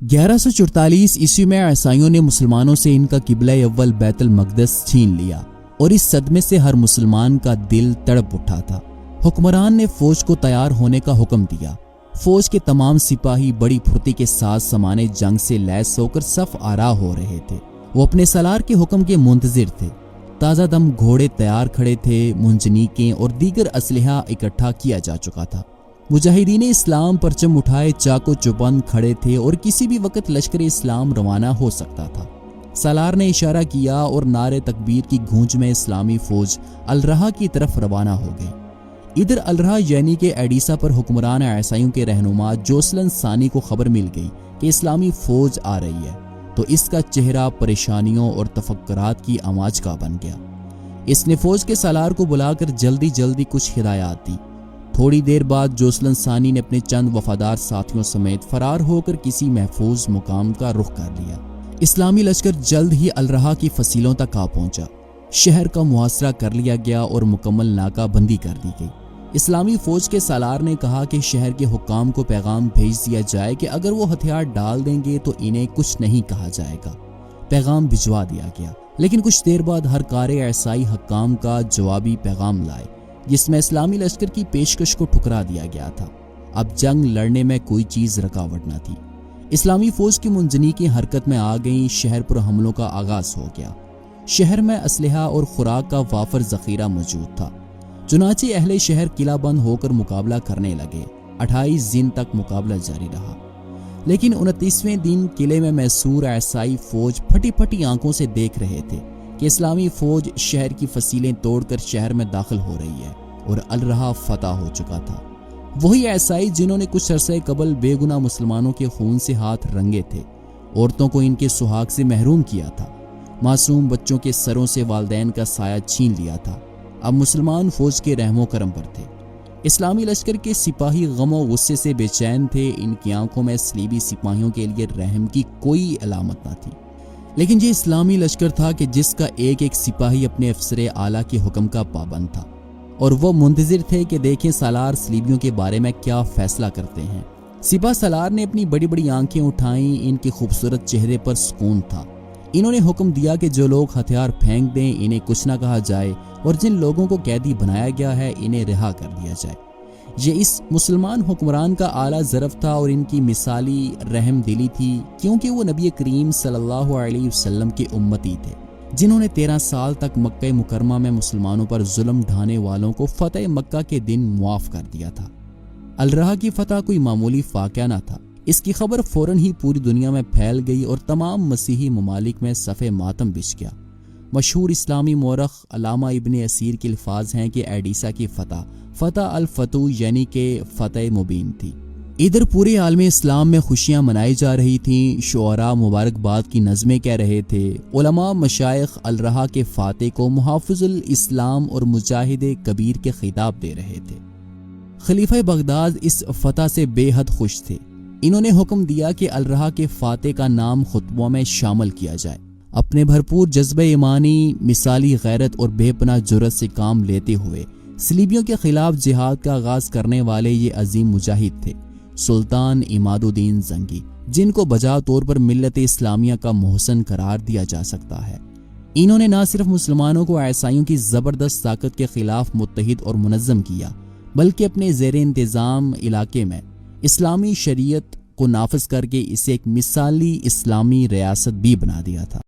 1144 عیسوی میں عیسائیوں نے مسلمانوں سے ان کا قبلہ اول بیت المقدس چھین لیا اور اس صدمے سے ہر مسلمان کا دل تڑپ اٹھا تھا۔ حکمران نے فوج کو تیار ہونے کا حکم دیا۔ فوج کے تمام سپاہی بڑی پھرتی کے ساتھ سامانِ جنگ سے لیس ہو کر صف آرا ہو رہے تھے۔ وہ اپنے سالار کے حکم کے منتظر تھے۔ تازہ دم گھوڑے تیار کھڑے تھے، منجنیقیں اور دیگر اسلحہ اکٹھا کیا جا چکا تھا۔ مجاہدین اسلام پرچم اٹھائے چاقو چوبند کھڑے تھے اور کسی بھی وقت لشکر اسلام روانہ ہو سکتا تھا۔ سالار نے اشارہ کیا اور نعرے تکبیر کی گونج میں اسلامی فوج الرہا کی طرف روانہ ہو گئی۔ ادھر الرہا یعنی کہ ایڈیسا پر حکمران عیسائیوں کے رہنما جوسلن ثانی کو خبر مل گئی کہ اسلامی فوج آ رہی ہے، تو اس کا چہرہ پریشانیوں اور تفکرات کی امواج کا بن گیا۔ اس نے فوج کے سالار کو بلا کر جلدی کچھ ہدایات دی۔ تھوڑی دیر بعد جوسلن ثانی نے اپنے چند وفادار ساتھیوں سمیت فرار ہو کر کسی محفوظ مقام کا رخ کر لیا۔ اسلامی لشکر جلد ہی الرہا کی فصیلوں تک آ پہنچا۔ شہر کا محاصرہ کر لیا گیا اور مکمل ناکہ بندی کر دی گئی۔ اسلامی فوج کے سالار نے کہا کہ شہر کے حکام کو پیغام بھیج دیا جائے کہ اگر وہ ہتھیار ڈال دیں گے تو انہیں کچھ نہیں کہا جائے گا۔ پیغام بھجوا دیا گیا، لیکن کچھ دیر بعد ہر کارِ عیسائی حکام کا جوابی پیغام لائے، جس میں اسلامی لشکر کی پیشکش کو ٹھکرا دیا گیا تھا۔ اب جنگ لڑنے میں کوئی چیز رکاوٹ نہ تھی۔ اسلامی فوج کی منجنیقیں حرکت میں آ گئیں، شہر پر حملوں کا آغاز ہو گیا۔ شہر میں اسلحہ اور خوراک کا وافر ذخیرہ موجود تھا، چنانچہ اہل شہر قلعہ بند ہو کر مقابلہ کرنے لگے۔ 28 دن تک مقابلہ جاری رہا، لیکن 29ویں دن قلعے میں محصور عیسائی فوج پھٹی آنکھوں سے دیکھ رہے تھے کہ اسلامی فوج شہر کی فصیلیں توڑ کر شہر میں داخل ہو رہی ہے اور الرہا فتح ہو چکا تھا۔ وہی عیسائی جنہوں نے کچھ عرصے قبل بے گناہ مسلمانوں کے خون سے ہاتھ رنگے تھے، عورتوں کو ان کے سہاگ سے محروم کیا تھا، معصوم بچوں کے سروں سے والدین کا سایہ چھین لیا تھا، اب مسلمان فوج کے رحم و کرم پر تھے۔ اسلامی لشکر کے سپاہی غم و غصے سے بے چین تھے، ان کی آنکھوں میں صلیبی سپاہیوں کے لیے رحم کی کوئی علامت نہ تھی۔ لیکن یہ اسلامی لشکر تھا کہ جس کا ایک سپاہی اپنے افسر اعلیٰ کے حکم کا پابند تھا، اور وہ منتظر تھے کہ دیکھیں سالار صلیبیوں کے بارے میں کیا فیصلہ کرتے ہیں۔ سپاہ سالار نے اپنی بڑی آنکھیں اٹھائیں، ان کے خوبصورت چہرے پر سکون تھا۔ انہوں نے حکم دیا کہ جو لوگ ہتھیار پھینک دیں انہیں کچھ نہ کہا جائے، اور جن لوگوں کو قیدی بنایا گیا ہے انہیں رہا کر دیا جائے۔ یہ اس مسلمان حکمران کا اعلیٰ ظرف تھا اور ان کی مثالی رحم دلی تھی، کیونکہ وہ نبی کریم صلی اللہ علیہ وسلم کے امتی تھے، جنہوں نے 13 سال تک مکہ مکرمہ میں مسلمانوں پر ظلم ڈھانے والوں کو فتح مکہ کے دن معاف کر دیا تھا۔ الرہا کی فتح کوئی معمولی واقعہ نہ تھا۔ اس کی خبر فوراً ہی پوری دنیا میں پھیل گئی اور تمام مسیحی ممالک میں صف ماتم بچھ گیا۔ مشہور اسلامی مورخ علامہ ابن اسیر کے الفاظ ہیں کہ ایڈیسا کی فتح الفتو یعنی کہ فتح مبین تھی۔ ادھر پورے عالم اسلام میں خوشیاں منائی جا رہی تھیں، شعراء مبارکباد کی نظمیں کہہ رہے تھے، علماء مشائخ الرہا کے فاتح کو محافظ الاسلام اور مجاہد کبیر کے خطاب دے رہے تھے۔ خلیفہ بغداد اس فتح سے بے حد خوش تھے۔ انہوں نے حکم دیا کہ الرہا کے فاتح کا نام خطبوں میں شامل کیا جائے۔ اپنے بھرپور جذبہ ایمانی، مثالی غیرت اور بے پناہ جرأت سے کام لیتے ہوئے صلیبیوں کے خلاف جہاد کا آغاز کرنے والے یہ عظیم مجاہد تھے سلطان عماد الدین زنگی، جن کو بجا طور پر ملت اسلامیہ کا محسن قرار دیا جا سکتا ہے۔ انہوں نے نہ صرف مسلمانوں کو عیسائیوں کی زبردست طاقت کے خلاف متحد اور منظم کیا، بلکہ اپنے زیر انتظام علاقے میں اسلامی شریعت کو نافذ کر کے اسے ایک مثالی اسلامی ریاست بھی بنا دیا تھا۔